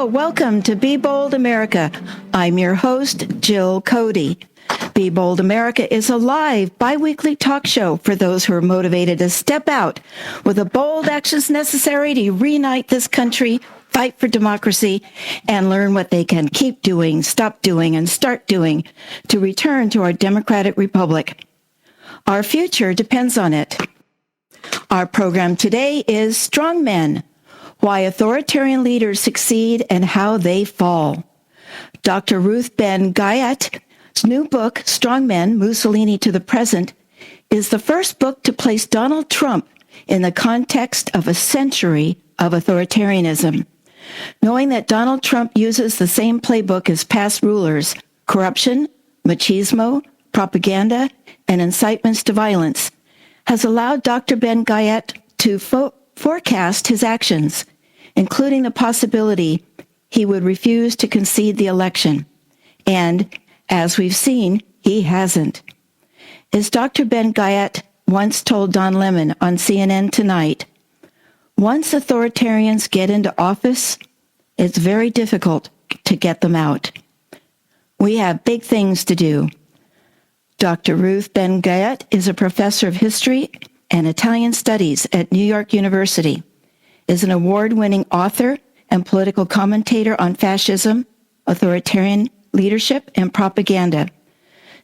welcome to Be Bold America. I'm your host, Jill Cody. Be Bold America is a live, bi-weekly talk show for those who are motivated to step out with the bold actions necessary to reunite this country, fight for democracy, and learn what they can keep doing, stop doing, and start doing to return to our democratic republic. Our future depends on it. Our program today is Strongmen, Why Authoritarian Leaders Succeed and How They Fall. Dr. Ruth Ben Ghiat's new book, Strongmen, Mussolini to the Present, is the first book to place Donald Trump in the context of a century of authoritarianism. Knowing that Donald Trump uses the same playbook as past rulers, corruption, machismo, propaganda, and incitements to violence, has allowed Dr. Ben Ghiat to forecast his actions, including the possibility he would refuse to concede the election. And, as we've seen, he hasn't. As Dr. Ben Ghiat once told Don Lemon on CNN Tonight, once authoritarians get into office, it's very difficult to get them out. We have big things to do. Dr. Ruth Ben Ghiat is a professor of history and Italian studies at New York University, is an award-winning author and political commentator on fascism, authoritarian leadership, and propaganda.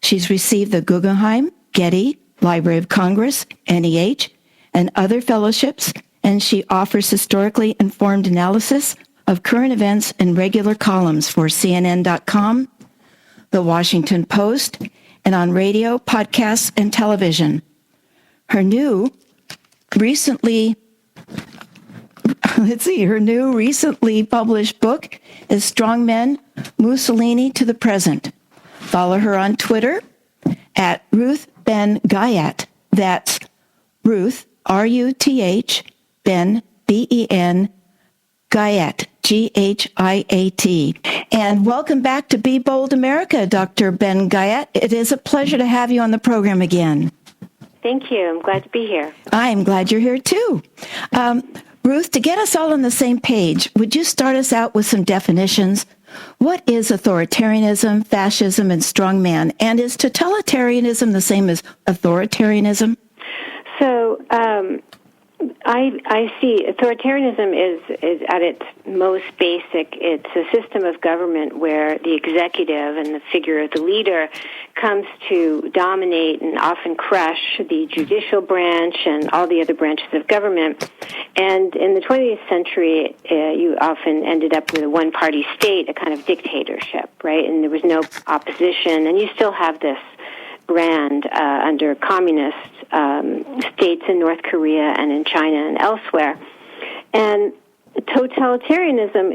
She's received the Guggenheim, Getty, Library of Congress, NEH, and other fellowships, and she offers historically informed analysis of current events in regular columns for CNN.com, The Washington Post, and on radio, podcasts, and television. Her new, recently published book is Strongmen, Mussolini to the Present. Follow her on Twitter at Ruth Ben Ghiat. That's Ruth, R-U-T-H, Ben, B-E-N, Ghiat, G-H-I-A-T. And welcome back to Be Bold America, Dr. Ben Ghiat. It is a pleasure to have you on the program again. Thank you. I'm glad to be here. I'm glad you're here, too. Ruth, to get us all on the same page, would you start us out with some definitions? What is authoritarianism, fascism, and strongman? And is totalitarianism the same as authoritarianism? So, I see authoritarianism is at its most basic. It's a system of government where the executive and the figure of the leader comes to dominate and often crush the judicial branch and all the other branches of government. And in the 20th century, you often ended up with a one-party state, a kind of dictatorship, right? And there was no opposition, and you still have this brand under communist states in North Korea and in China and elsewhere. And totalitarianism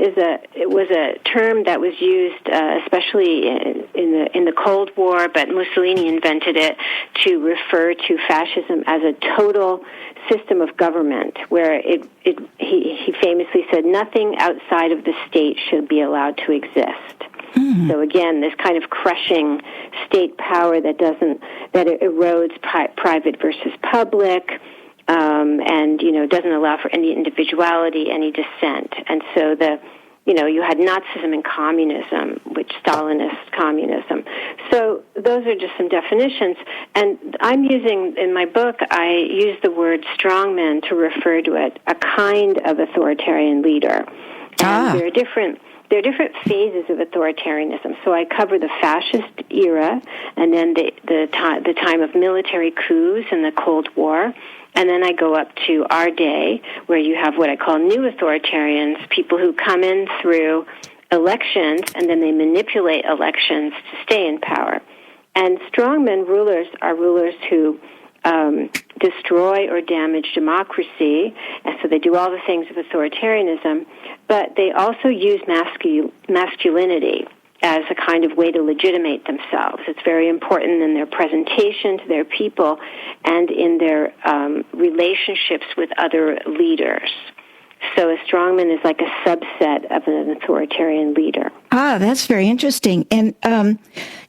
was a term that was used especially in the Cold War, but Mussolini invented it to refer to fascism as a total system of government, where he famously said nothing outside of the state should be allowed to exist. Mm-hmm. So again, this kind of crushing state power that erodes private versus public, and doesn't allow for any individuality, any dissent. And so you had Nazism and communism, which Stalinist communism. So those are just some definitions. And I'm using, in my book, I use the word strongman to refer to a kind of authoritarian leader. And there are different phases of authoritarianism. So I cover the fascist era, and then the time of military coups and the Cold War. And then I go up to our day, where you have what I call new authoritarians, people who come in through elections, and then they manipulate elections to stay in power. And strongmen rulers are rulers who destroy or damage democracy, and so they do all the things of authoritarianism, but they also use masculinity as a kind of way to legitimate themselves. It's very important in their presentation to their people and in their relationships with other leaders. So a strongman is like a subset of an authoritarian leader. That's very interesting. And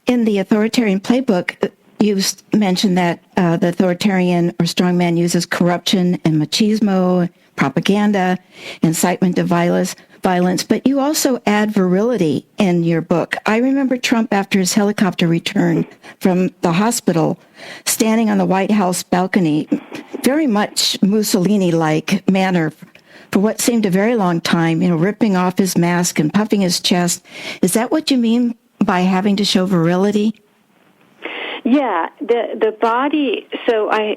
in the authoritarian playbook, you've mentioned that the authoritarian or strongman uses corruption and machismo, propaganda, incitement to violence. violence, but you also add virility in your book. I remember Trump, after his helicopter return from the hospital, standing on the White House balcony, very much Mussolini-like manner, for what seemed a very long time, ripping off his mask and puffing his chest. Is that what you mean by having to show virility? Yeah, the body. So I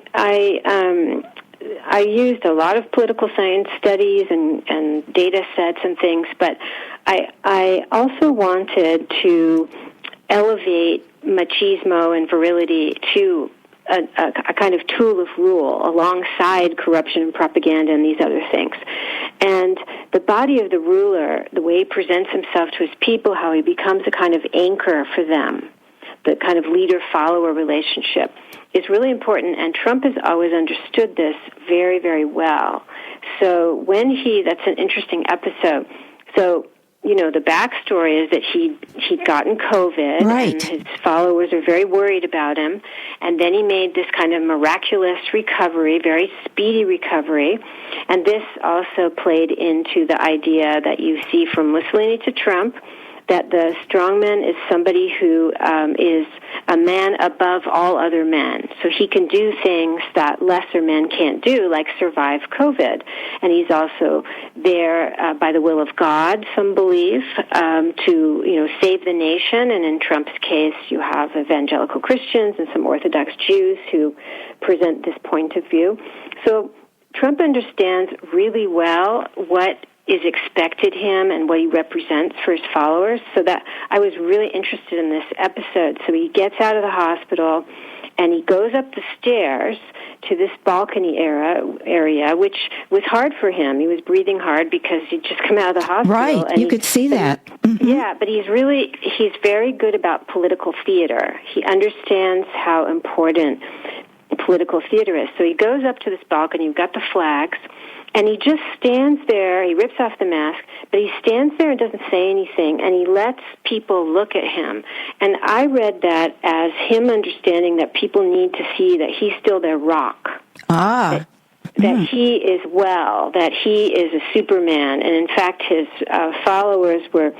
used a lot of political science studies and data sets and things, but I also wanted to elevate machismo and virility to a kind of tool of rule alongside corruption and propaganda and these other things. And the body of the ruler, the way he presents himself to his people, how he becomes a kind of anchor for them, the kind of leader-follower relationship, is really important, and Trump has always understood this very, very well. So that's an interesting episode. So, the backstory is that he'd gotten COVID, right, and his followers are very worried about him, and then he made this kind of miraculous recovery, very speedy recovery, and this also played into the idea that you see from Mussolini to Trump, that the strongman is somebody who is a man above all other men. So he can do things that lesser men can't do, like survive COVID. And he's also there by the will of God, some believe, to save the nation. And in Trump's case, you have evangelical Christians and some Orthodox Jews who present this point of view. So Trump understands really well what is expected him and what he represents for his followers. So that I was really interested in this episode. So he gets out of the hospital and he goes up the stairs to this balcony area, which was hard for him. He was breathing hard because he'd just come out of the hospital. Right, and you could see that. Mm-hmm. Yeah, but he's very good about political theater. He understands how important political theater is. So he goes up to this balcony, you've got the flags, and he just stands there, he rips off the mask, but he stands there and doesn't say anything, and he lets people look at him. And I read that as him understanding that people need to see that he's still their rock. Ah. That he is well, that he is a Superman. And in fact, his followers were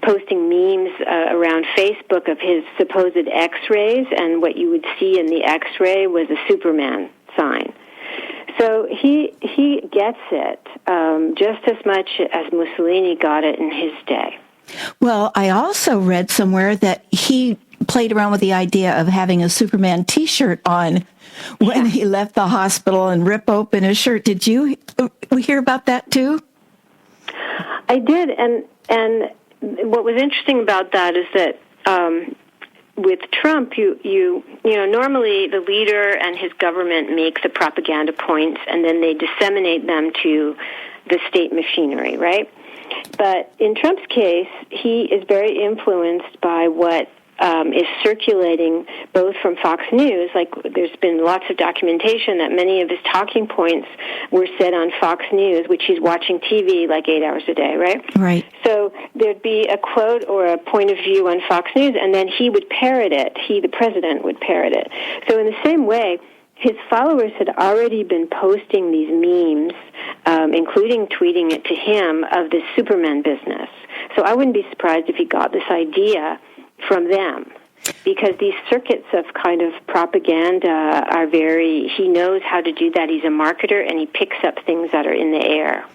posting memes around Facebook of his supposed X-rays, and what you would see in the X-ray was a Superman sign. So he gets it just as much as Mussolini got it in his day. Well, I also read somewhere that he played around with the idea of having a Superman T-shirt on when he left the hospital and rip open his shirt. Did you hear about that too? I did, and what was interesting about that is that with Trump, you normally the leader and his government make the propaganda points, and then they disseminate them to the state machinery, right? But in Trump's case, he is very influenced by what is circulating both from Fox News. Like, there's been lots of documentation that many of his talking points were said on Fox News, which he's watching TV like 8 hours a day, right? Right. So there'd be a quote or a point of view on Fox News, and then he would parrot it. He, the president, would parrot it. So in the same way, his followers had already been posting these memes, including tweeting it to him, of this Superman business. So I wouldn't be surprised if he got this idea from them, because these circuits of kind of propaganda are he knows how to do that. He's a marketer, and he picks up things that are in the air.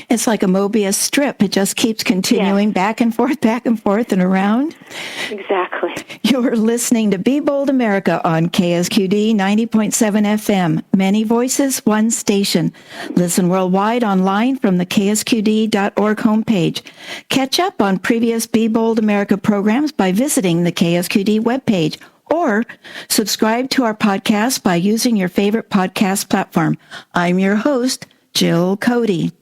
It's like a Mobius strip. It just keeps continuing back and forth and around. Exactly. You're listening to Be Bold America on KSQD 90.7 FM. Many voices, one station. Listen worldwide online from the ksqd.org homepage. Catch up on previous Be Bold America programs by visiting the KSQD webpage, or subscribe to our podcast by using your favorite podcast platform. I'm your host, Jill Cody.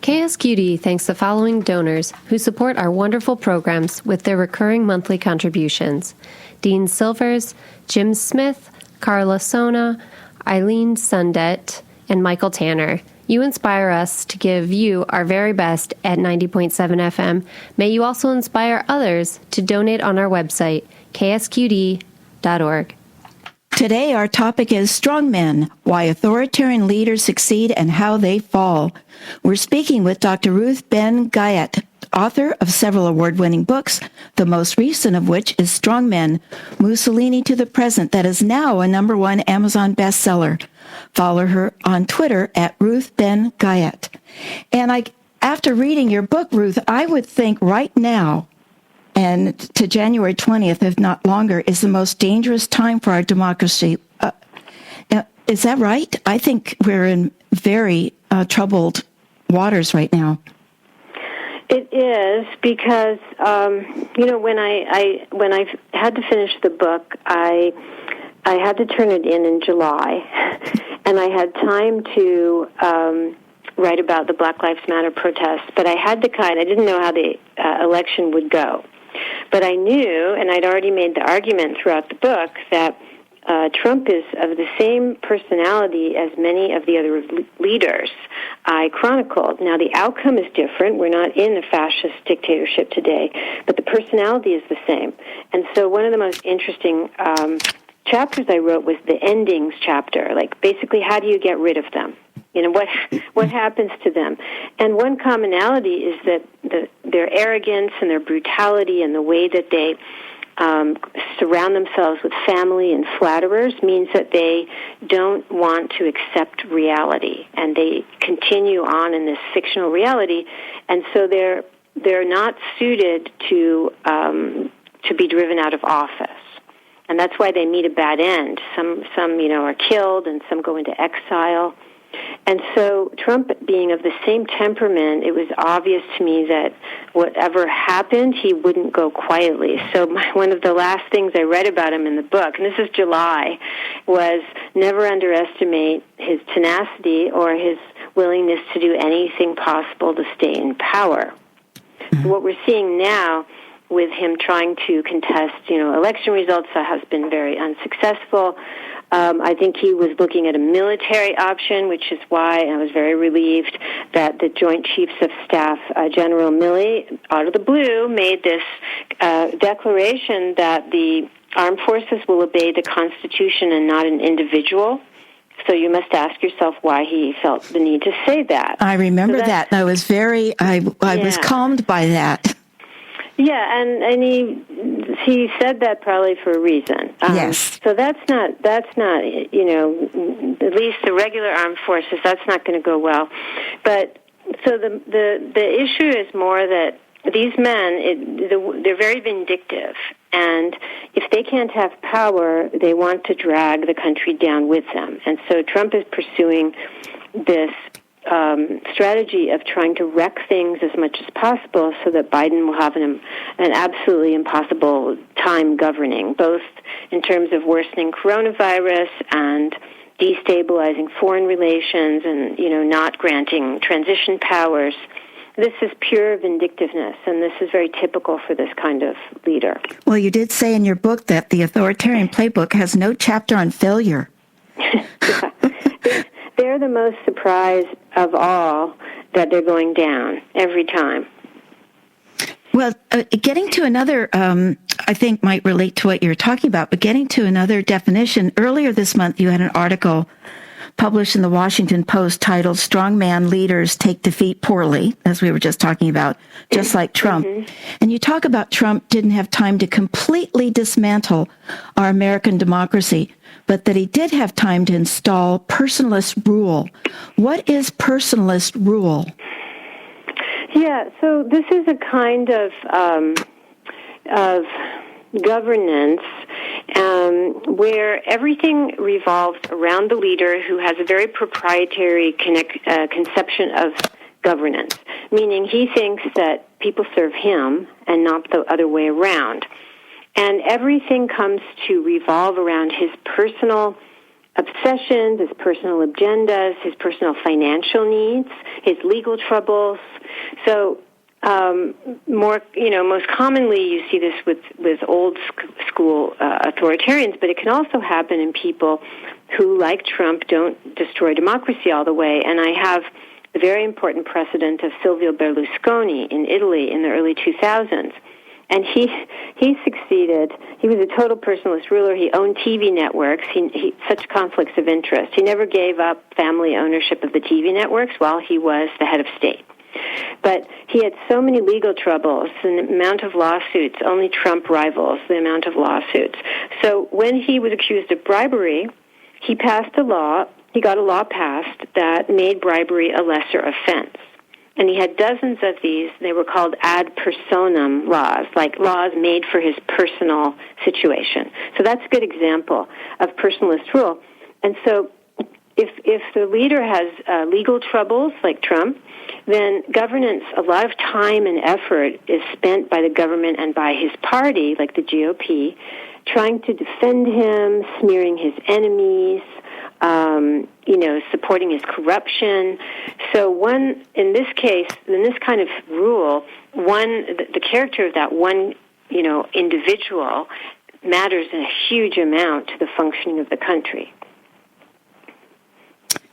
KSQD thanks the following donors who support our wonderful programs with their recurring monthly contributions: Dean Silvers, Jim Smith, Carla Sona, Eileen Sundet, and Michael Tanner. You inspire us to give you our very best at 90.7 FM. May you also inspire others to donate on our website, ksqd.org. Today, our topic is Strongmen, Why Authoritarian Leaders Succeed and How They Fall. We're speaking with Dr. Ruth Ben Ghiat, author of several award-winning books, the most recent of which is Strongmen, Mussolini to the Present, that is now a #1 Amazon bestseller. Follow her on Twitter at Ruth Ben Ghiat. And after reading your book, Ruth, I would think right now, and to January 20th, if not longer, is the most dangerous time for our democracy. Is that right? I think we're in very troubled waters right now. It is because when I had to finish the book, I had to turn it in July, and I had time to write about the Black Lives Matter protests, but I didn't know how the election would go. But I knew, and I'd already made the argument throughout the book, that Trump is of the same personality as many of the other leaders I chronicled. Now, the outcome is different. We're not in a fascist dictatorship today, but the personality is the same. And so one of the most interesting chapters I wrote was the endings chapter, like basically how do you get rid of them? What happens to them? And one commonality is that their arrogance and their brutality and the way that they surround themselves with family and flatterers means that they don't want to accept reality, and they continue on in this fictional reality, and so they're not suited to be driven out of office. And that's why they meet a bad end. Some are killed, and some go into exile. And so Trump being of the same temperament, it was obvious to me that whatever happened, he wouldn't go quietly. So one of the last things I read about him in the book, and this is July, was never underestimate his tenacity or his willingness to do anything possible to stay in power. So what we're seeing now with him trying to contest, election results that has been very unsuccessful. I think he was looking at a military option, which is why I was very relieved that the Joint Chiefs of Staff, General Milley, out of the blue, made this declaration that the armed forces will obey the Constitution and not an individual. So you must ask yourself why he felt the need to say that. I remember that. I was I was calmed by that. Yeah, and he said that probably for a reason. Yes. So that's not at least the regular armed forces, that's not going to go well. But so the issue is more that these men, they're very vindictive, and if they can't have power, they want to drag the country down with them. And so Trump is pursuing this strategy of trying to wreck things as much as possible so that Biden will have an absolutely impossible time governing, both in terms of worsening coronavirus and destabilizing foreign relations and, not granting transition powers. This is pure vindictiveness, and this is very typical for this kind of leader. Well, you did say in your book that the authoritarian playbook has no chapter on failure. Yeah. They're the most surprised of all that they're going down every time. Well, getting to another, I think might relate to what you're talking about, but getting to another definition, earlier this month you had an article published in the Washington Post titled Strongman Leaders Take Defeat Poorly, as we were just talking about, just like Trump. Mm-hmm. And you talk about Trump didn't have time to completely dismantle our American democracy, but that he did have time to install personalist rule. What is personalist rule? Yeah, so this is a kind of governance where everything revolves around the leader who has a very proprietary conception of governance, meaning he thinks that people serve him and not the other way around. And everything comes to revolve around his personal obsessions, his personal agendas, his personal financial needs, his legal troubles. So most commonly you see this with old school authoritarians, but it can also happen in people who, like Trump, don't destroy democracy all the way. And I have the very important precedent of Silvio Berlusconi in Italy in the early 2000s, And he succeeded. He was a total personalist ruler. He owned TV networks. He such conflicts of interest. He never gave up family ownership of the TV networks while he was the head of state. But he had so many legal troubles, the amount of lawsuits, only Trump rivals the amount of lawsuits. So when he was accused of bribery, he passed a law, he got a law passed that made bribery a lesser offense. And he had dozens of these. They were called ad personam laws, like laws made for his personal situation. So that's a good example of personalist rule. And so if the leader has legal troubles, like Trump, then governance, a lot of time and effort is spent by the government and by his party, like the GOP, trying to defend him, smearing his enemies, supporting his corruption. So in this case, in this kind of rule, the character of that one, individual matters in a huge amount to the functioning of the country.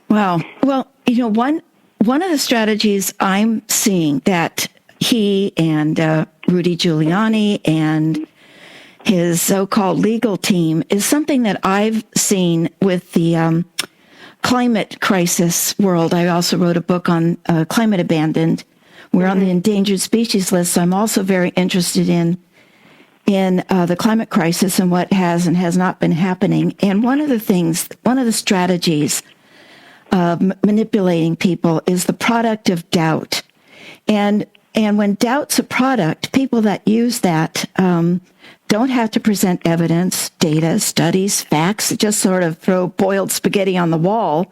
Wow. Well, one of the strategies I'm seeing that he and Rudy Giuliani and his so-called legal team is something that I've seen with the climate crisis world. I also wrote a book on climate abandoned. We're on the endangered species list, so I'm also very interested in the climate crisis and what has and has not been happening. And one of the strategies of manipulating people is the product of doubt. And when doubt's a product, people that use that don't have to present evidence, data, studies, facts, just sort of throw boiled spaghetti on the wall.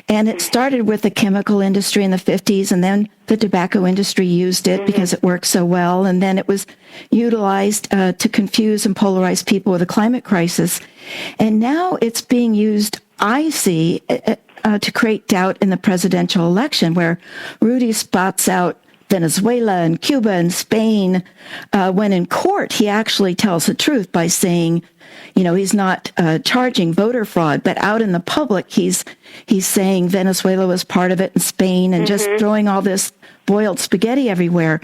And it started with the chemical industry in the 50s, and then the tobacco industry used it because it worked so well. And then it was utilized to confuse and polarize people with a climate crisis. And now it's being used, I see, to create doubt in the presidential election, where Rudy spots out Venezuela and Cuba and Spain. When in court, he actually tells the truth by saying, he's not charging voter fraud, but out in the public, he's saying Venezuela was part of it and Spain, and just throwing all this boiled spaghetti everywhere.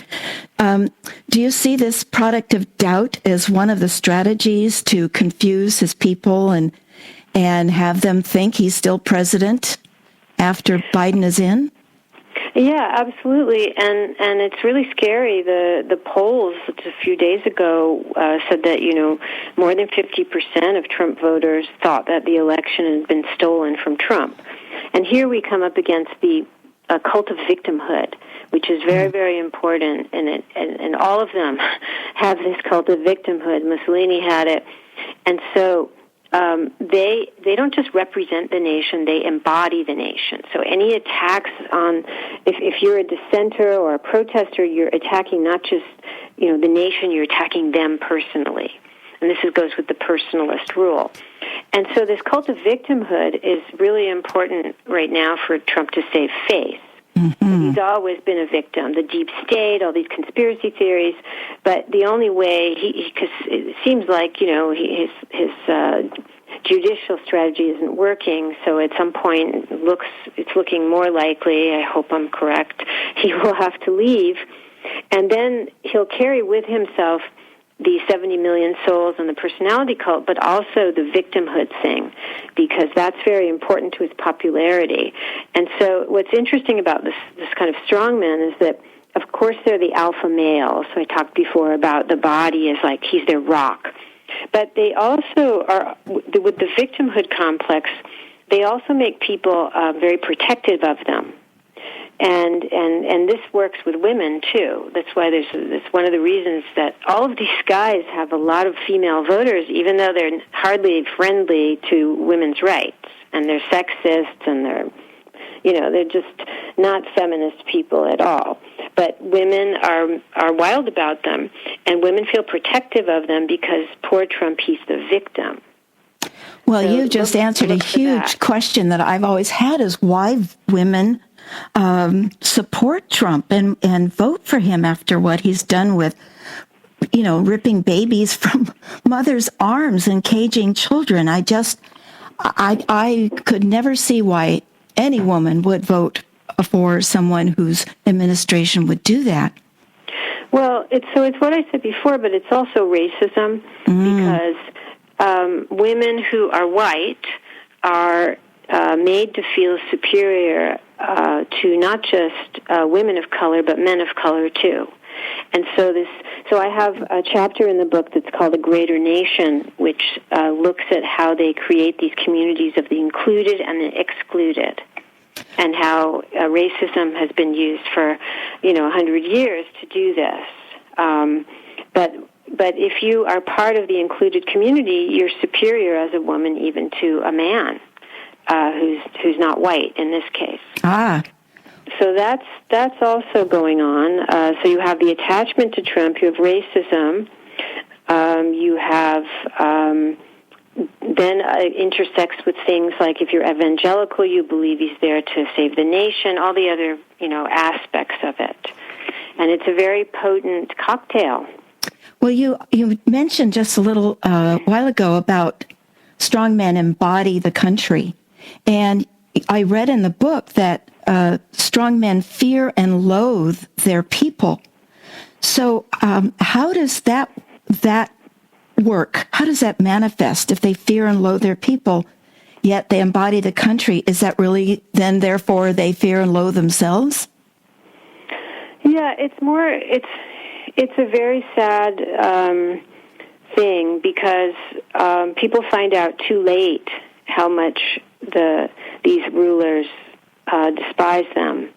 Do you see this product of doubt as one of the strategies to confuse his people and have them think he's still president after Biden is in? Yeah, absolutely, and it's really scary. The polls just a few days ago said that more than 50% of Trump voters thought that the election had been stolen from Trump, and here we come up against the cult of victimhood, which is very, very important, and all of them have this cult of victimhood. Mussolini had it, and so. They don't just represent the nation, they embody the nation. So any attacks on, if you're a dissenter or a protester, you're attacking not just, the nation, you're attacking them personally. And this goes with the personalist rule. And so this cult of victimhood is really important right now for Trump to save face. Mm-hmm. He's always been a victim, the deep state, all these conspiracy theories, but the only way because it seems like, his judicial strategy isn't working, so at some point it's looking more likely, I hope I'm correct, he will have to leave, and then he'll carry with himself the 70 million souls and the personality cult, but also the victimhood thing, because that's very important to his popularity. And so what's interesting about this kind of strongman is that, of course, they're the alpha male. So I talked before about the body is like he's their rock. But they also are, with the victimhood complex, they also make people very protective of them. And this works with women too. That's why that's one of the reasons that all of these guys have a lot of female voters, even though they're hardly friendly to women's rights, and they're sexist, and they're just not feminist people at all. But women are wild about them, and women feel protective of them because poor Trump, he's the victim. Well, you just answered a huge question that I've always had: is why women support Trump and vote for him after what he's done with, ripping babies from mothers' arms and caging children. I could never see why any woman would vote for someone whose administration would do that. Well, it's what I said before, but it's also racism because women who are white are made to feel superior to not just women of color, but men of color too. And so I have a chapter in the book that's called A Greater Nation, which looks at how they create these communities of the included and the excluded, and how racism has been used for, 100 years to do this. But if you are part of the included community, you're superior as a woman even to a man who's not white in this case. So that's also going on. So you have the attachment to Trump. You have racism. You have then intersects with things like if you're evangelical, you believe he's there to save the nation. All the other aspects of it, and it's a very potent cocktail. Well, you mentioned just a little while ago about strongmen embody the country, and I read in the book that strongmen fear and loathe their people. So how does that work? How does that manifest if they fear and loathe their people, yet they embody the country? Is that really then, therefore, they fear and loathe themselves? Yeah, it's a very sad thing because people find out too late how much these rulers despise them,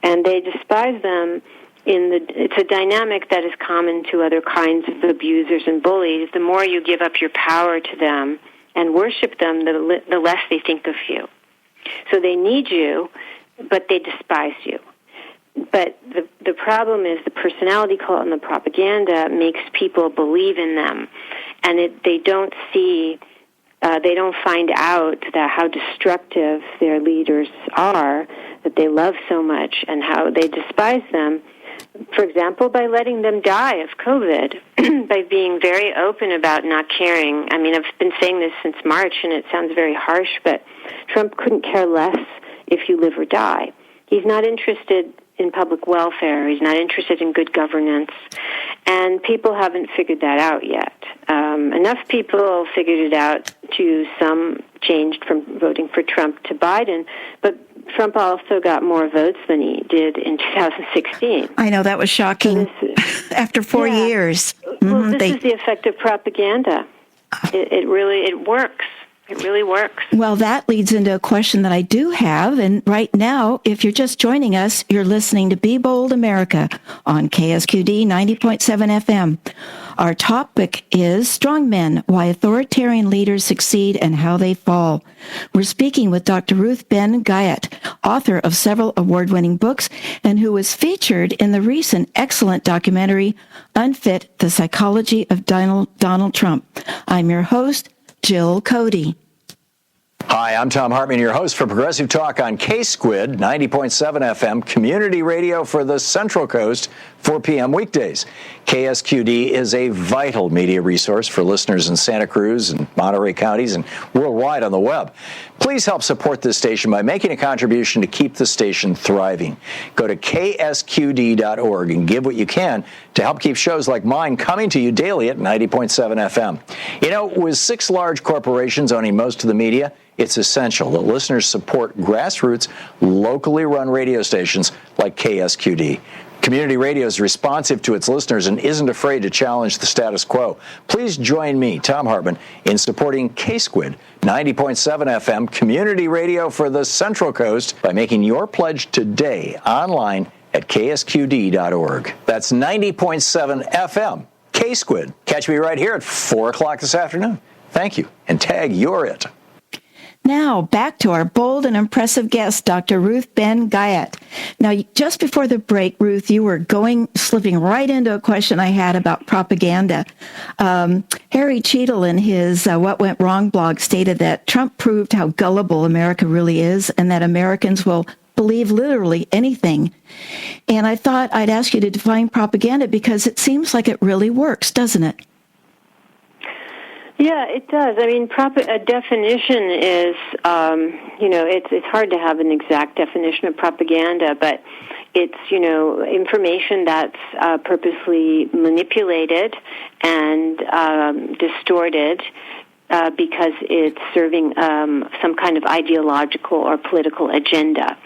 and they despise them it's a dynamic that is common to other kinds of abusers and bullies. The more you give up your power to them and worship them, the less they think of you. So they need you, but they despise you. But the problem is the personality cult and the propaganda makes people believe in them, and they don't see. They don't find out that how destructive their leaders are, that they love so much, and how they despise them. For example, by letting them die of COVID, by being very open about not caring. I mean, I've been saying this since March, and it sounds very harsh, but Trump couldn't care less if you live or die. He's not interested in public welfare. He's not interested in good governance. And people haven't figured that out yet. Enough people figured it out some changed from voting for Trump to Biden, but Trump also got more votes than he did in 2016. I know, that was shocking. After 4 years. Well, this is the effect of propaganda. It really works. It really works. Well, that leads into a question that I do have. And right now, if you're just joining us, you're listening to Be Bold America on KSQD 90.7 FM. Our topic is Strongmen, Why Authoritarian Leaders Succeed and How They Fall. We're speaking with Dr. Ruth Ben Ghiat, author of several award-winning books, and who was featured in the recent excellent documentary, Unfit, The Psychology of Donald Trump. I'm your host, Jill Cody. Hi, I'm Tom Hartman, your host for Progressive Talk on K-Squid, 90.7 FM, community radio for the Central Coast, 4 p.m. weekdays. KSQD is a vital media resource for listeners in Santa Cruz and Monterey counties and worldwide on the web. Please help support this station by making a contribution to keep the station thriving. Go to ksqd.org and give what you can to help keep shows like mine coming to you daily at 90.7 FM. With 6 large corporations owning most of the media, it's essential that listeners support grassroots, locally run radio stations like KSQD. Community radio is responsive to its listeners and isn't afraid to challenge the status quo. Please join me, Tom Hartman, in supporting K-Squid, 90.7 FM, community radio for the Central Coast by making your pledge today online at ksqd.org. That's 90.7 FM, K-Squid. Catch me right here at 4 o'clock this afternoon. Thank you, and tag You're It. Now, back to our bold and impressive guest, Dr. Ruth Ben Ghiat. Now, just before the break, Ruth, you were slipping right into a question I had about propaganda. Harry Cheadle, in his What Went Wrong blog, stated that Trump proved how gullible America really is and that Americans will believe literally anything. And I thought I'd ask you to define propaganda because it seems like it really works, doesn't it? Yeah, it does. I mean, a definition is, it's hard to have an exact definition of propaganda, but It's, information that's purposely manipulated and distorted because it's serving some kind of ideological or political agenda.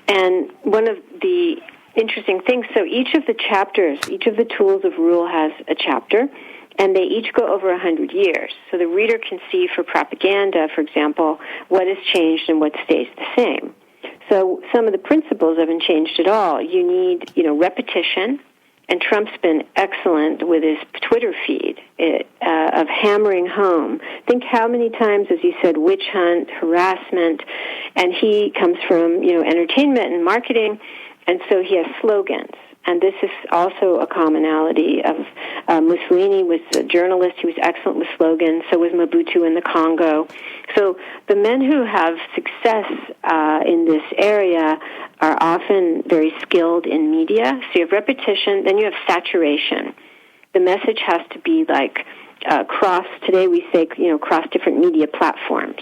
And one of the interesting things, so each of the chapters, each of the tools of rule has a chapter, and they each go over 100 years. So the reader can see for propaganda, for example, what has changed and what stays the same. So some of the principles haven't changed at all. You need, repetition, and Trump's been excellent with his Twitter feed of hammering home. Think how many times, as you said, witch hunt, harassment, and he comes from, entertainment and marketing, and so he has slogans. And this is also a commonality of Mussolini was a journalist. He was excellent with slogans. So was Mobutu in the Congo. So the men who have success in this area are often very skilled in media. So you have repetition, then you have saturation. The message has to be like cross, today we say, cross different media platforms.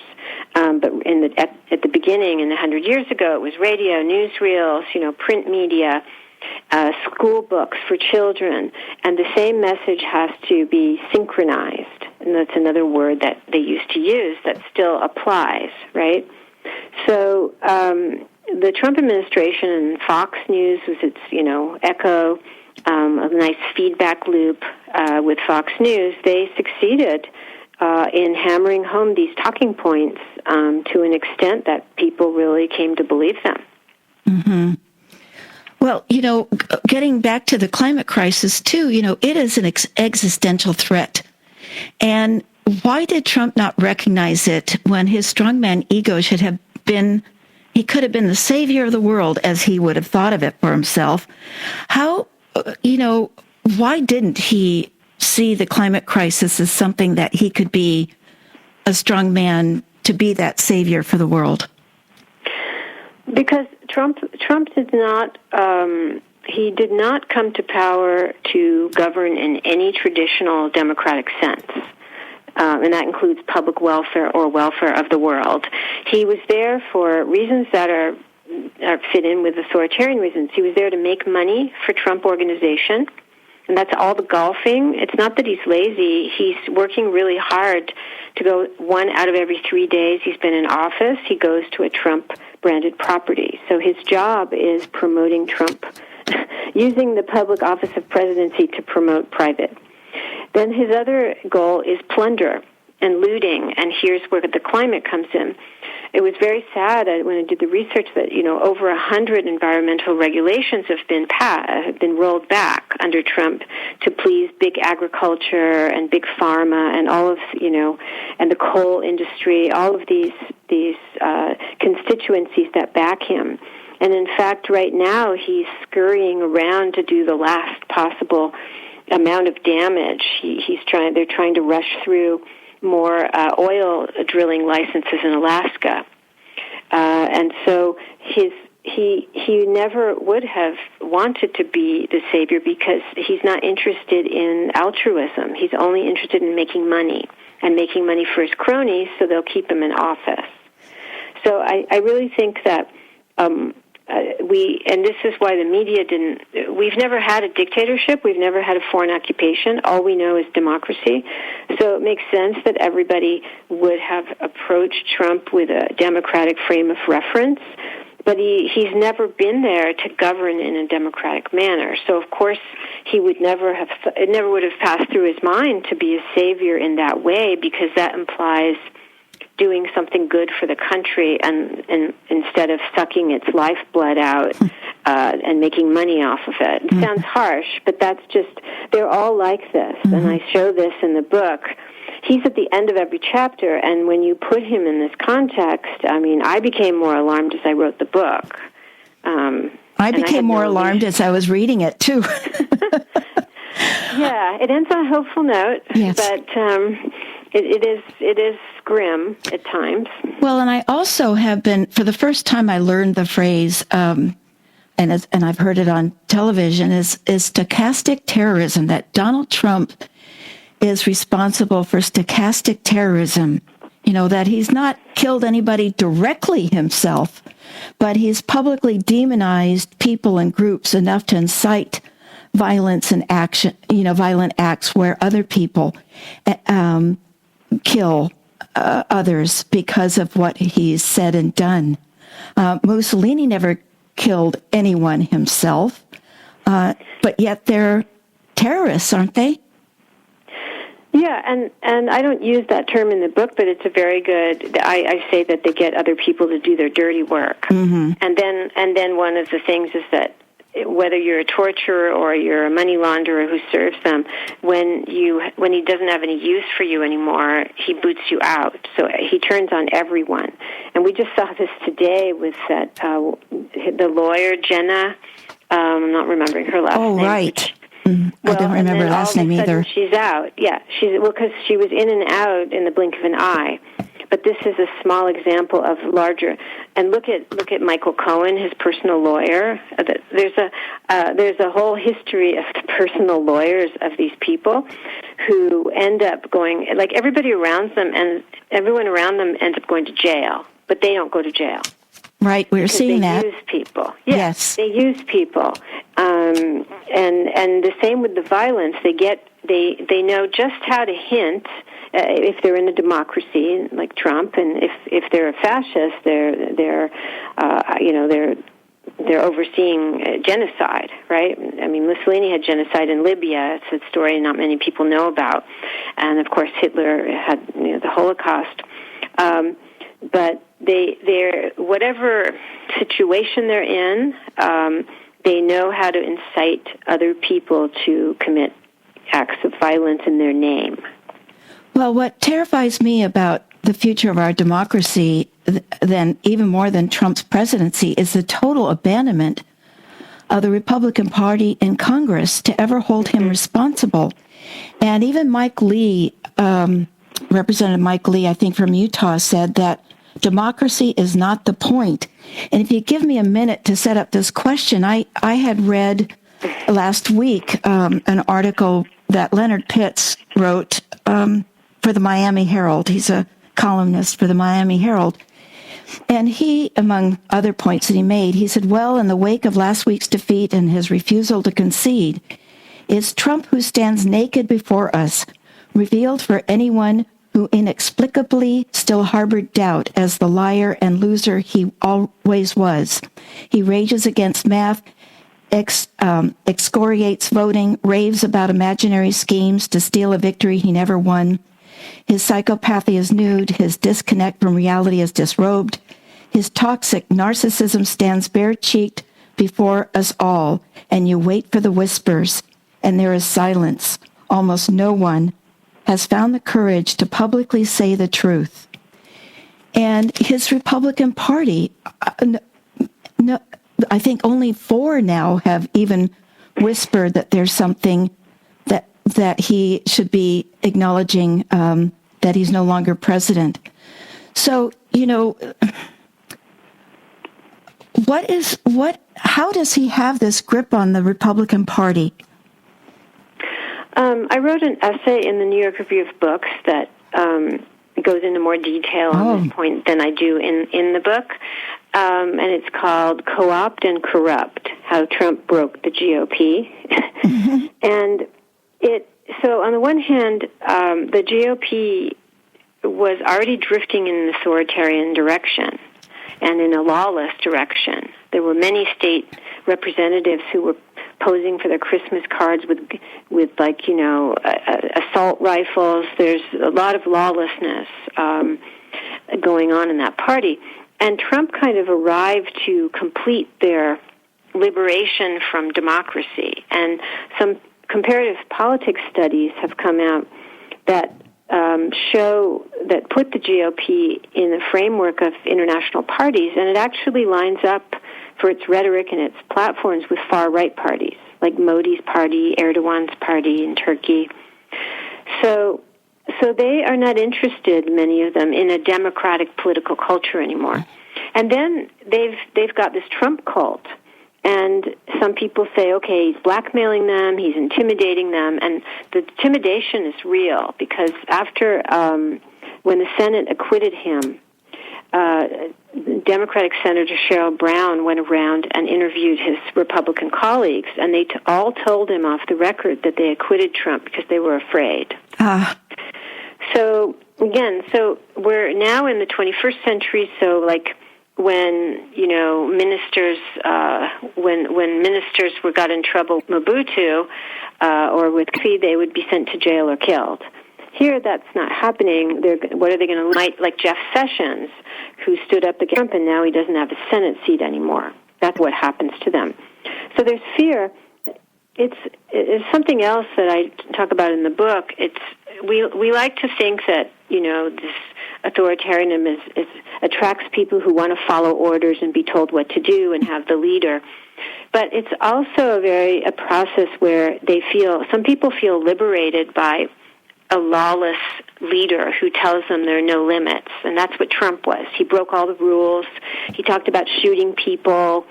But at the beginning, 100 years ago, it was radio, newsreels, print media, school books for children, and the same message has to be synchronized. And that's another word that they used to use that still applies, right? So the Trump administration and Fox News was its, echo, a nice feedback loop with Fox News. They succeeded in hammering home these talking points to an extent that people really came to believe them. Mm-hmm. Well, getting back to the climate crisis, too, it is an existential threat. And why did Trump not recognize it when his strongman ego should have been, he could have been the savior of the world as he would have thought of it for himself? How, why didn't he see the climate crisis as something that he could be a strong man to be that savior for the world? Because Trump did not he did not come to power to govern in any traditional democratic sense, and that includes public welfare or welfare of the world. He was there for reasons that are fit in with authoritarian reasons. He was there to make money for Trump Organization, and that's all the golfing. It's not that he's lazy. He's working really hard to go 1 out of every 3 days he's been in office. He goes to a Trump-branded property. So his job is promoting Trump, using the public office of presidency to promote private. Then his other goal is plunder and looting, and here's where the climate comes in. It was very sad when I did the research that, over 100 environmental regulations have been rolled back under Trump to please big agriculture and big pharma and all of, and the coal industry, all of these constituencies that back him. And in fact, right now, he's scurrying around to do the last possible amount of damage. They're trying to rush through more oil drilling licenses in Alaska. And so he never would have wanted to be the savior because he's not interested in altruism. He's only interested in making money and making money for his cronies so they'll keep him in office. So I really think that and this is why the media we've never had a dictatorship, we've never had a foreign occupation, all we know is democracy. So it makes sense that everybody would have approached Trump with a democratic frame of reference, but he's never been there to govern in a democratic manner. So of course it never would have passed through his mind to be a savior in that way, because that implies doing something good for the country and instead of sucking its lifeblood out and making money off of it. It sounds harsh, but that's just, they're all like this, and I show this in the book. He's at the end of every chapter, and when you put him in this context, I became more alarmed as I wrote the book. I became more alarmed as I was reading it, too. Yeah, it ends on a hopeful note, yes. But it is grim at times. Well, and I also have been, for the first time I learned the phrase, and I've heard it on television, is stochastic terrorism, that Donald Trump is responsible for stochastic terrorism that he's not killed anybody directly himself, but he's publicly demonized people and groups enough to incite violence and action, violent acts where other people kill others because of what he's said and done. Mussolini never killed anyone himself, but yet they're terrorists, aren't they? Yeah, and I don't use that term in the book, but it's a very good. I say that they get other people to do their dirty work, and then one of the things is that whether you're a torturer or you're a money launderer who serves them, when he doesn't have any use for you anymore, he boots you out. So he turns on everyone, and we just saw this today with that the lawyer Jenna. I'm not remembering her last name. Oh, right. I don't remember her last name either. She's out. Yeah, because she was in and out in the blink of an eye. But this is a small example of larger. And look at Michael Cohen, his personal lawyer. There's a whole history of the personal lawyers of these people who end up going, like everybody around them, and everyone around them ends up going to jail, but they don't go to jail. Right, we're seeing that. They use people. Yes. They use people. And the same with the violence. They know just how to hint if they're in a democracy like Trump, and if they're a fascist, they're overseeing genocide, right? I mean, Mussolini had genocide in Libya. It's a story not many people know about, and of course Hitler had the Holocaust. But they're whatever situation they're in, they know how to incite other people to commit acts of violence in their name. Well, what terrifies me about the future of our democracy, then even more than Trump's presidency, is the total abandonment of the Republican Party in Congress to ever hold him responsible. And even Mike Lee, Representative Mike Lee, I think from Utah, said that democracy is not the point. And if you give me a minute to set up this question, I had read last week an article that Leonard Pitts wrote for the Miami Herald. He's a columnist for the Miami Herald. And he, among other points that he made, he said, well, in the wake of last week's defeat and his refusal to concede, it's Trump who stands naked before us, revealed for anyone who inexplicably still harbored doubt as the liar and loser he always was. He rages against math, excoriates voting, raves about imaginary schemes to steal a victory he never won. His psychopathy is nude, his disconnect from reality is disrobed. His toxic narcissism stands bare-cheeked before us all, and you wait for the whispers, and there is silence. Almost no one has found the courage to publicly say the truth. And his Republican Party, I think only 4 now have even whispered that there's something that he should be acknowledging, that he's no longer president. So, how does he have this grip on the Republican Party? I wrote an essay in the New York Review of Books that goes into more detail on this point than I do in the book, and it's called Co-opt and Corrupt, How Trump Broke the GOP. Mm-hmm. And so on the one hand, the GOP was already drifting in an authoritarian direction and in a lawless direction. There were many state representatives who were posing for their Christmas cards with assault rifles. There's a lot of lawlessness going on in that party. And Trump kind of arrived to complete their liberation from democracy. And some comparative politics studies have come out that show that put the GOP in the framework of international parties, and it actually lines up for its rhetoric and its platforms with far-right parties, like Modi's party, Erdogan's party in Turkey. So they are not interested, many of them, in a democratic political culture anymore. And then they've got this Trump cult. And some people say, okay, he's blackmailing them, he's intimidating them, and the intimidation is real because after when the Senate acquitted him, Democratic Senator Sherrod Brown went around and interviewed his Republican colleagues, and they all told him off the record that they acquitted Trump because they were afraid. So, again, we're now in the 21st century, so like when, ministers, when ministers got in trouble with Mobutu or with Kofi, they would be sent to jail or killed. Here, that's not happening. What are they going to like Jeff Sessions, who stood up against Trump, and now he doesn't have a Senate seat anymore. That's what happens to them. So there's fear. It's something else that I talk about in the book. We like to think that this authoritarianism attracts people who want to follow orders and be told what to do and have the leader. But it's also a process where some people feel liberated by a lawless leader who tells them there are no limits, and that's what Trump was. He broke all the rules. He talked about shooting people.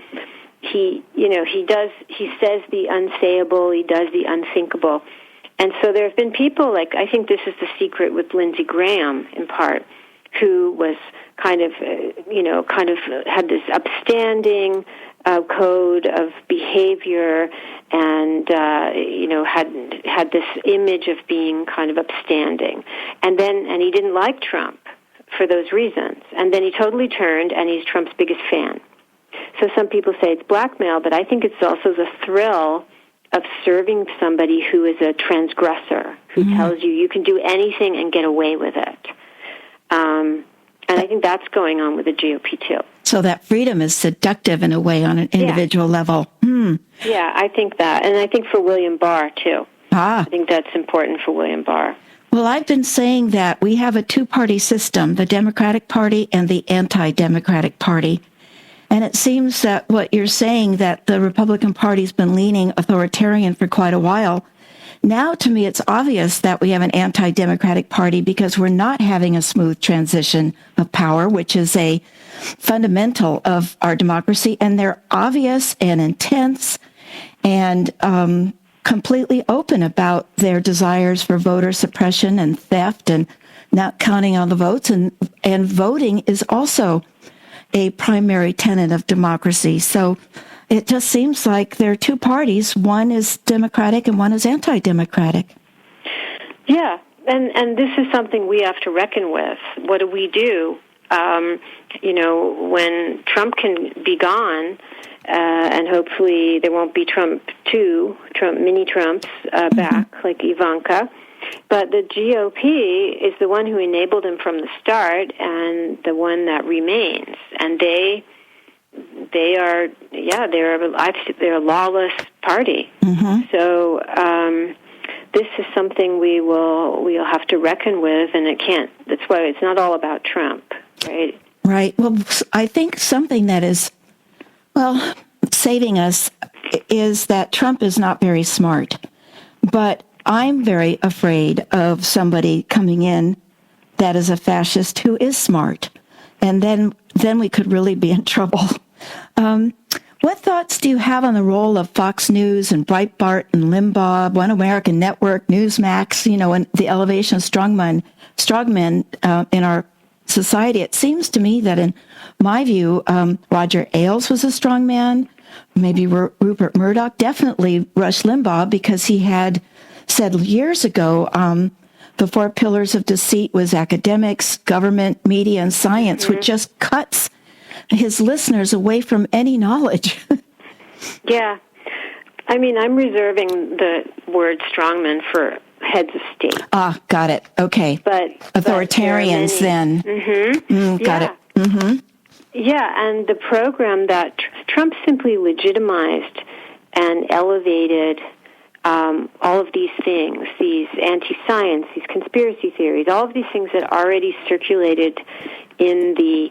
He says the unsayable. He does the unthinkable. And so there have been people I think this is the secret with Lindsey Graham in part, who was kind of had this upstanding code of behavior and had this image of being kind of upstanding, and he didn't like Trump for those reasons, and then he totally turned, and he's Trump's biggest fan. So some people say it's blackmail, but I think it's also the thrill of serving somebody who is a transgressor, who tells you can do anything and get away with it. And I think that's going on with the GOP, too. So that freedom is seductive in a way on an individual level. Yeah, I think that. And I think for William Barr, too. I think that's important for William Barr. Well, I've been saying that we have a two-party system, the Democratic Party and the anti-Democratic Party. And it seems that what you're saying, that the Republican Party's been leaning authoritarian for quite a while. Now, to me, it's obvious that we have an anti-democratic party because we're not having a smooth transition of power, which is a fundamental of our democracy. And they're obvious and intense and completely open about their desires for voter suppression and theft and not counting on the votes. And voting is also a primary tenet of democracy. So it just seems like there are two parties. One is democratic and one is anti-democratic. Yeah, and this is something we have to reckon with. What do we do? When Trump can be gone, and hopefully there won't be mini Trumps back, like Ivanka. But the GOP is the one who enabled him from the start and the one that remains. And they're a lawless party. So this is something we'll have to reckon with, and that's why it's not all about Trump, right? Right. Well, I think something that is, saving us is that Trump is not very smart. But I'm very afraid of somebody coming in that is a fascist who is smart. And then we could really be in trouble. What thoughts do you have on the role of Fox News and Breitbart and Limbaugh, One American Network, Newsmax, and the elevation of strongmen in our society? It seems to me that, in my view, Roger Ailes was a strongman, maybe Rupert Murdoch, definitely Rush Limbaugh, because he had said years ago, the four pillars of deceit was academics, government, media, and science, which just cuts his listeners away from any knowledge. Yeah. I mean, I'm reserving the word strongman for heads of state. Got it. Okay. But authoritarians then. Got it. Yeah, and the program that Trump simply legitimized and elevated all of these things, these anti-science, these conspiracy theories, all of these things that already circulated in the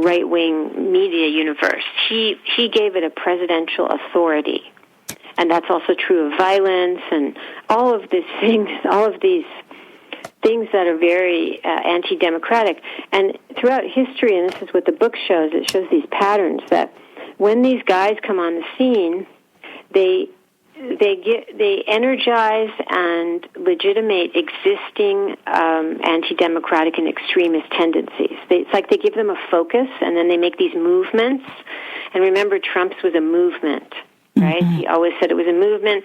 right-wing media universe. He gave it a presidential authority, and that's also true of violence and all of these things that are very anti-democratic. And throughout history, and this is what the book shows, it shows these patterns that when these guys come on the scene, they they energize and legitimate existing anti-democratic and extremist tendencies. It's like they give them a focus, and then they make these movements. And remember, Trump's was a movement, right? Mm-hmm. He always said it was a movement,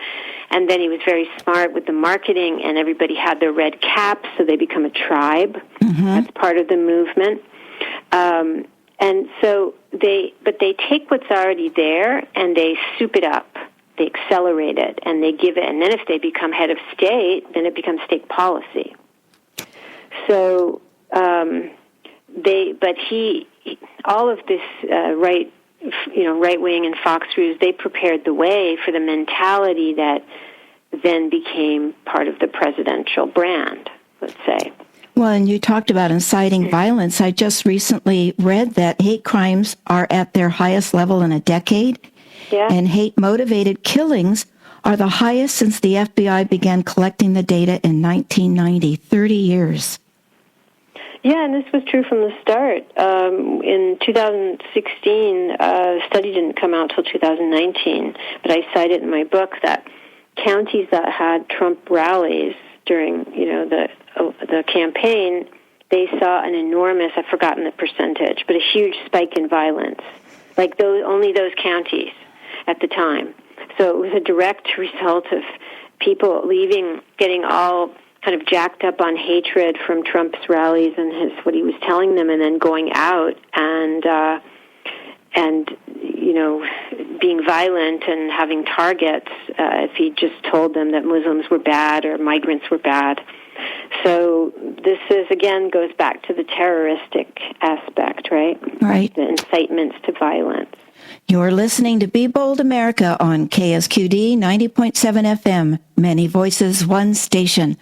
and then he was very smart with the marketing, and everybody had their red caps, so they become a tribe. Mm-hmm. That's part of the movement. And so they take what's already there, and they soup it up. They accelerate it, and they give it, and then if they become head of state, then it becomes state policy. So, all of this right wing and Fox News, they prepared the way for the mentality that then became part of the presidential brand, let's say. Well, and you talked about inciting violence. I just recently read that hate crimes are at their highest level in a decade. Yeah. And hate-motivated killings are the highest since the FBI began collecting the data in 1990, 30 years. Yeah, and this was true from the start. In 2016, the study didn't come out till 2019, but I cite it in my book that counties that had Trump rallies during, the campaign, they saw an enormous, I've forgotten the percentage, but a huge spike in violence. Like only those counties at the time. So it was a direct result of people leaving, getting all kind of jacked up on hatred from Trump's rallies and what he was telling them, and then going out and being violent and having targets if he just told them that Muslims were bad or migrants were bad. So this again goes back to the terroristic aspect, right? Right. The incitements to violence. You're listening to Be Bold America on KSQD 90.7 FM. Many voices, one station.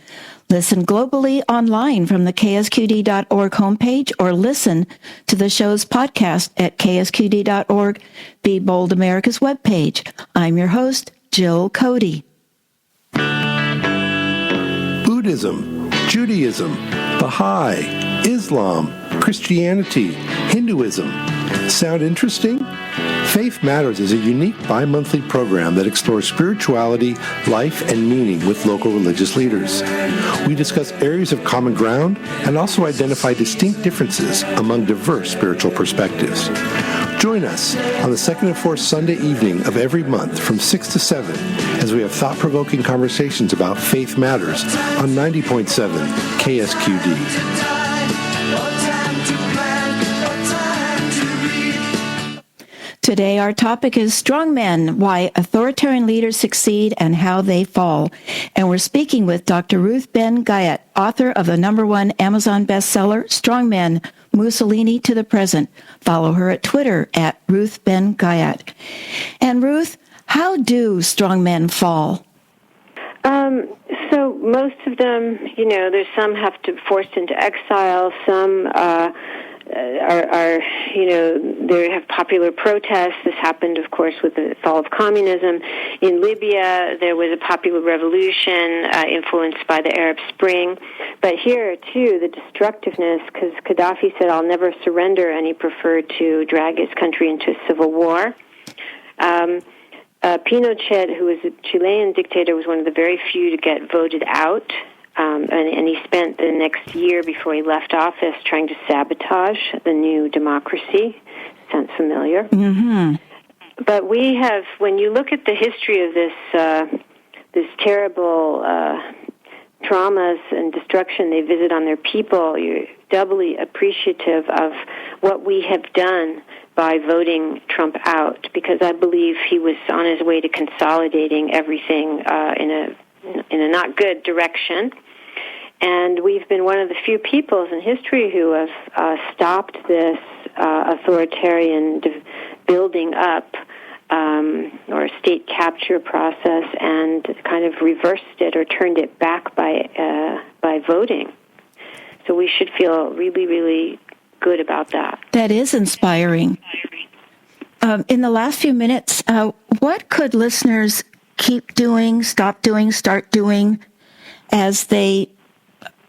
Listen globally online from the ksqd.org homepage, or listen to the show's podcast at ksqd.org, Be Bold America's webpage. I'm your host, Jill Cody. Buddhism, Judaism, Baha'i, Islam, Christianity, Hinduism. Sound interesting? Faith Matters is a unique bi-monthly program that explores spirituality, life, and meaning with local religious leaders. We discuss areas of common ground and also identify distinct differences among diverse spiritual perspectives. Join us on the second and fourth Sunday evening of every month from 6 to 7 as we have thought-provoking conversations about Faith Matters on 90.7 KSQD. Today, our topic is Strongmen, Why Authoritarian Leaders Succeed and How They Fall. And we're speaking with Dr. Ruth Ben Ghiat, author of the #1 Amazon bestseller, Strongmen, Mussolini to the Present. Follow her at Twitter at Ruth Ben Ghiat. And Ruth, how do strongmen fall? So most of them, there's some have to forced into exile, some they have popular protests. This happened, of course, with the fall of communism. In Libya, there was a popular revolution influenced by the Arab Spring. But here, too, the destructiveness, because Gaddafi said, "I'll never surrender," and he preferred to drag his country into a civil war. Pinochet, who was a Chilean dictator, was one of the very few to get voted out. And he spent the next year before he left office trying to sabotage the new democracy. Sounds familiar? Mm-hmm. But we have, when you look at the history of this terrible traumas and destruction they visit on their people, you're doubly appreciative of what we have done by voting Trump out, because I believe he was on his way to consolidating everything in a not good direction. And we've been one of the few peoples in history who have stopped this authoritarian building up or state capture process and kind of reversed it or turned it back by voting. So we should feel really, really good about that. That is inspiring. In the last few minutes, what could listeners keep doing, stop doing, start doing as they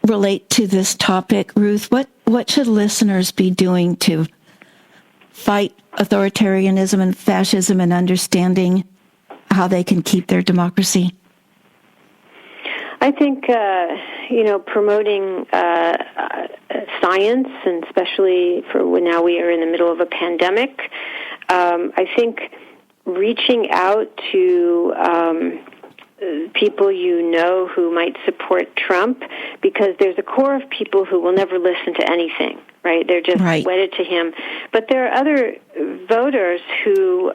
relate to this topic? Ruth, what should listeners be doing to fight authoritarianism and fascism and understanding how they can keep their democracy? I think, promoting science, and especially for when now we are in the middle of a pandemic, I think reaching out to people who might support Trump, because there's a core of people who will never listen to anything, right? They're just wedded to him. But there are other voters who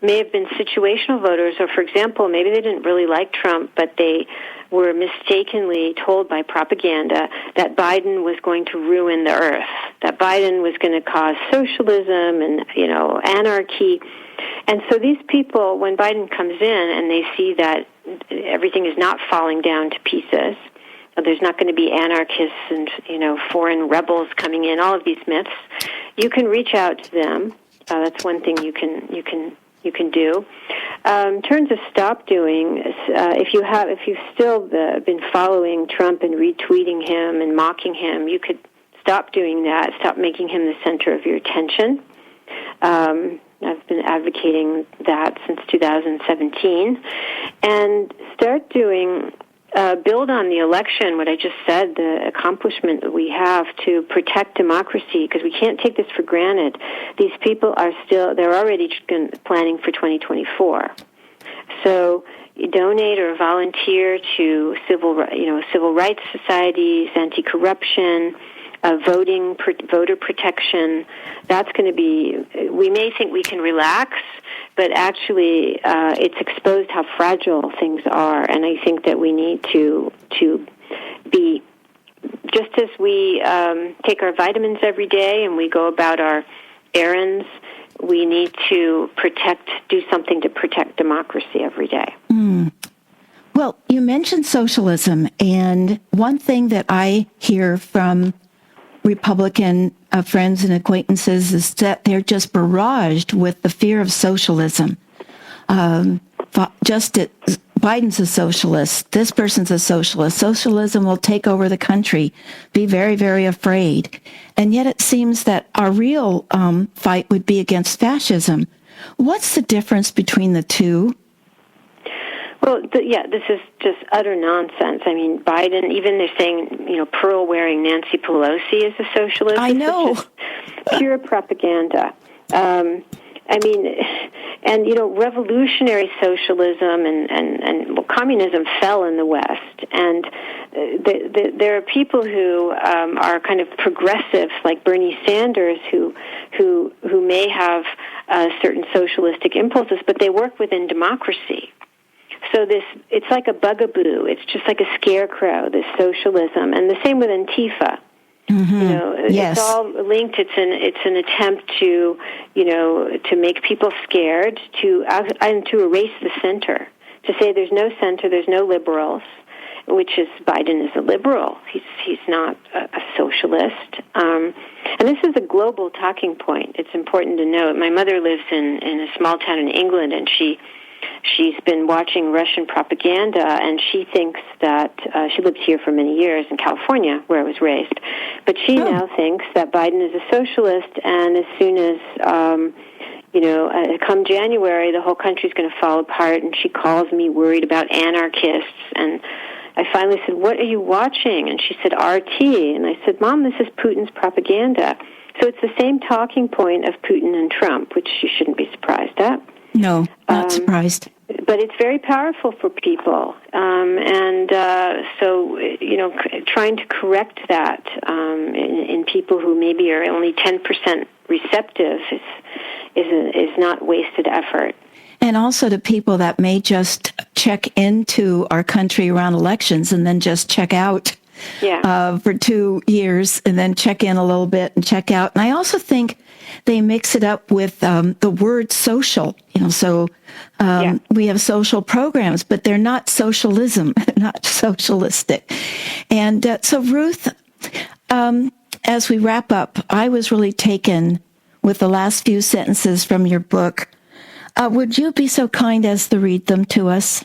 may have been situational voters, or, for example, maybe they didn't really like Trump, but they were mistakenly told by propaganda that Biden was going to ruin the earth, that Biden was going to cause socialism and, anarchy. And so these people, when Biden comes in and they see that everything is not falling down to pieces, there's not going to be anarchists and, foreign rebels coming in, all of these myths, you can reach out to them. That's one thing you can do. In terms of stop doing, if you've still been following Trump and retweeting him and mocking him, you could stop doing that. Stop making him the center of your attention. I've been advocating that since 2017, and start doing. Build on the election, what I just said, the accomplishment that we have to protect democracy, because we can't take this for granted. These people they're already planning for 2024. So you donate or volunteer to civil rights societies, anti-corruption, voter protection. That's going to be, we may think we can relax, but actually it's exposed how fragile things are, and I think that we need to be, just as we take our vitamins every day and we go about our errands, we need to do something to protect democracy every day. Well, you mentioned socialism, and one thing that I hear from Republican friends and acquaintances is that they're just barraged with the fear of socialism. Biden's a socialist. This person's a socialist. Socialism will take over the country. Be very, very afraid. And yet it seems that our real fight would be against fascism. What's the difference between the two? Well, this is just utter nonsense. I mean, Biden, even they're saying, pearl-wearing Nancy Pelosi is a socialist. I know. It's just pure propaganda. Revolutionary socialism and communism fell in the West. And there are people who are kind of progressives, like Bernie Sanders, who may have certain socialistic impulses, but they work within democracy. So it's like a bugaboo. It's just like a scarecrow, this socialism. And the same with Antifa. Mm-hmm. Yes. It's all linked. It's an attempt to make people scared, to erase the center, to say there's no center, there's no liberals, which is Biden is a liberal. He's not a socialist. And this is a global talking point. It's important to note. My mother lives in a small town in England, and she's been watching Russian propaganda, and she thinks that she lived here for many years in California, where I was raised. But she now thinks that Biden is a socialist, and as soon as come January, the whole country's going to fall apart. And she calls me worried about anarchists. And I finally said, "What are you watching?" And she said, "RT." And I said, "Mom, this is Putin's propaganda." So it's the same talking point of Putin and Trump, which you shouldn't be surprised at. No, not surprised. But it's very powerful for people. Trying to correct that in people who maybe are only 10% receptive is not wasted effort. And also to people that may just check into our country around elections and then just check out for 2 years and then check in a little bit and check out. And I also think they mix it up with the word social. We have social programs, but they're not socialism, not socialistic. And so, Ruth, as we wrap up, I was really taken with the last few sentences from your book. Would you be so kind as to read them to us?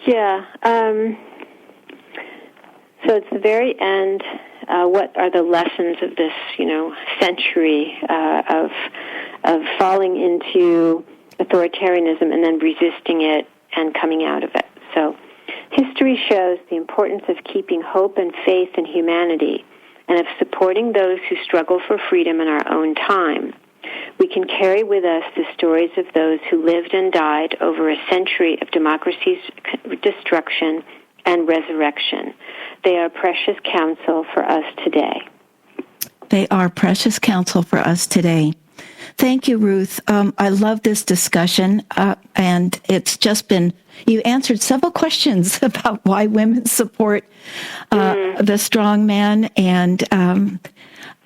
Yeah. So it's the very end. What are the lessons of this, century of falling into authoritarianism and then resisting it and coming out of it. So history shows the importance of keeping hope and faith in humanity and of supporting those who struggle for freedom in our own time. We can carry with us the stories of those who lived and died over a century of democracy's destruction and resurrection. They are precious counsel for us today. They are precious counsel for us today. Thank you, Ruth. I love this discussion, and it's just been, you answered several questions about why women support the strongman, and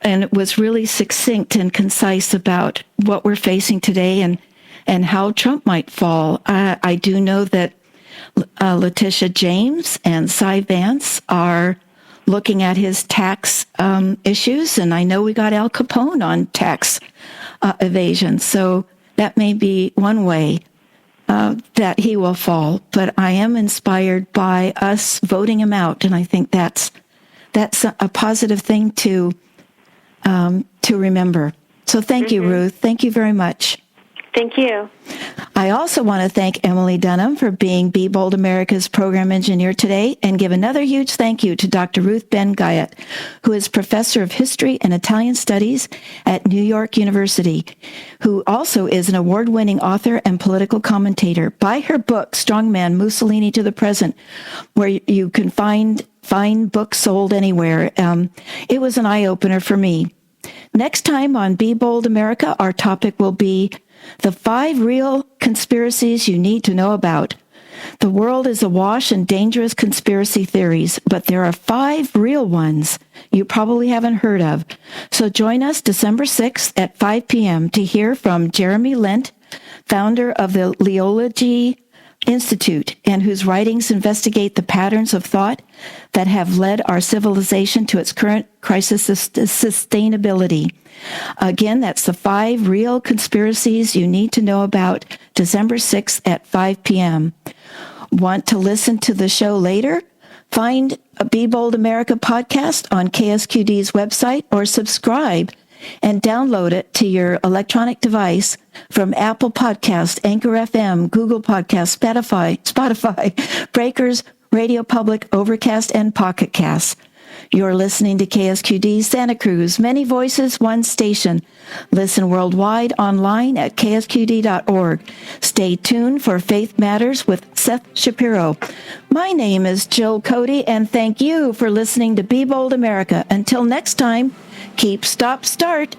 it was really succinct and concise about what we're facing today and how Trump might fall. I do know that Letitia James and Cy Vance are looking at his tax issues, and I know we got Al Capone on tax evasion, so that may be one way that he will fall. But I am inspired by us voting him out, and I think that's a positive thing to remember. So thank you, Ruth. Thank you very much. Thank you. I also want to thank Emily Dunham for being Be Bold America's program engineer today, and give another huge thank you to Dr. Ruth Ben Ghiat, who is professor of history and Italian studies at New York University, who also is an award-winning author and political commentator. Buy her book, Strongmen, Mussolini to the Present, where you can find books sold anywhere. It was an eye-opener for me. Next time on Be Bold America, our topic will be the 5 real conspiracies you need to know about. The world is awash in dangerous conspiracy theories, but there are 5 real ones you probably haven't heard of. So join us December 6th at 5 p.m. to hear from Jeremy Lent, founder of the Leology Institute, and whose writings investigate the patterns of thought that have led our civilization to its current crisis of sustainability. Again, that's the 5 real conspiracies you need to know about, December 6th at 5 p.m. Want to listen to the show later? Find a Be Bold America podcast on KSQD's website, or subscribe and download it to your electronic device from Apple Podcast, Anchor FM, Google Podcast, Spotify, Breakers, Radio Public, Overcast, and Pocket Casts. You're listening to KSQD Santa Cruz, many voices, one station. Listen worldwide online at ksqd.org. Stay tuned for Faith Matters with Seth Shapiro. My name is Jill Cody, and thank you for listening to Be Bold America. Until next time, keep, stop, start.